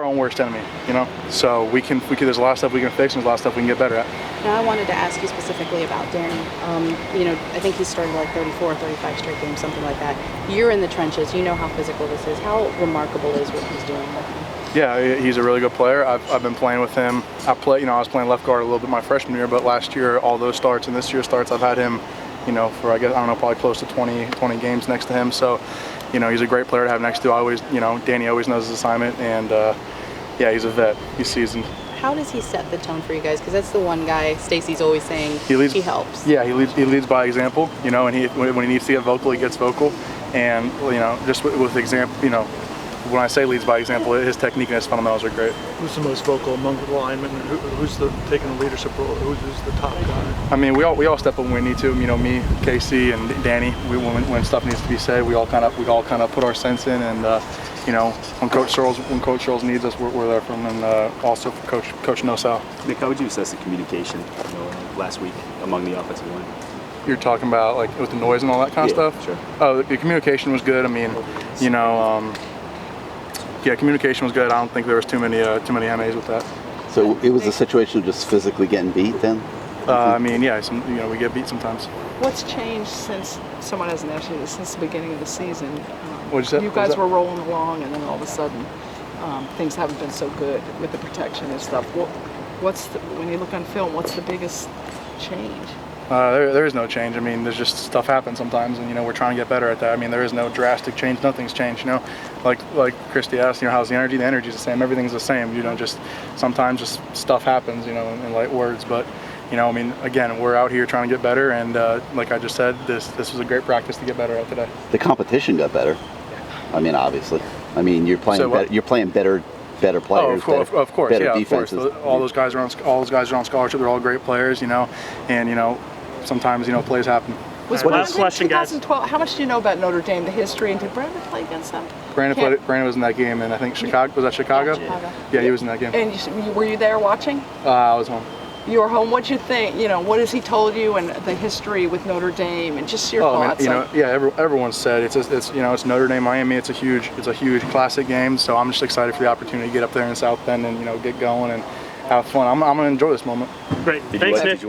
own worst enemy, you know. So there's a lot of stuff we can fix, and there's a lot of stuff we can get better at. Now I wanted to ask you specifically about Danny. You know, I think he started like 34, 35 straight games, something like that. You're in the trenches. You know how physical this is. How remarkable is what he's doing right now? Yeah, he's a really good player. I've been playing with him. I was playing left guard a little bit my freshman year, but last year all those starts and this year's starts, I've had him, you know, for probably close to 20 games next to him. So, you know, he's a great player to have next to. Danny always knows his assignment, and yeah, he's a vet. He's seasoned. How does he set the tone for you guys? Because that's the one guy Stacy's always saying he helps. Yeah, he leads by example, you know, and when he needs to get vocal, he gets vocal. And, you know, just with example, you know, when I say leads by example, his technique and his fundamentals are great. Who's the most vocal among the linemen? Who's taking the leadership role? Who's the top guy? I mean, we all step up when we need to. You know, me, Casey, and Danny. When stuff needs to be said, we all kind of put our sense in. And you know, when Coach Searles needs us, we're there for him. And also for Coach Nosal. Nick, how would you assess the communication last week among the offensive line? You're talking about like with the noise and all that kind of stuff. Sure. Oh, the communication was good. I mean, you know. Yeah, communication was good. I don't think there was too many MAs with that. So it was a situation of just physically getting beat then? I mean, yeah, we get beat sometimes. What's changed since someone hasn't asked you this since the beginning of the season? What'd you say? You guys were rolling along, and then all of a sudden, things haven't been so good with the protection and stuff. When you look on film, what's the biggest change? There is no change. I mean, there's just stuff happens sometimes, and you know we're trying to get better at that. I mean, there is no drastic change. Nothing's changed. You know, like Christy asked, you know, how's the energy? The energy's the same. Everything's the same. You know, just sometimes just stuff happens. You know, in light words, but you know, I mean, again, we're out here trying to get better, and like I just said, this was a great practice to get better at today. The competition got better. I mean, obviously. I mean, you're playing better. You're playing better players. Oh, of course, better yeah, defenses. of course. All those guys are on scholarship. They're all great players, you know, and you know. Sometimes, you know, plays happen. Was last question, guys. 2012, how much do you know about Notre Dame, the history, and did Brandon play against them? Brandon was in that game, and I think Chicago, was that Chicago? Yeah, he was in that game. And were you there watching? I was home. You were home. What'd you think? You know, what has he told you, and the history with Notre Dame, and just your thoughts? I mean, you know, yeah, everyone said it's you know, it's Notre Dame, Miami. It's a huge classic game. So I'm just excited for the opportunity to get up there in South Bend and you know get going and have fun. I'm gonna enjoy this moment. Great. Thanks, Nick.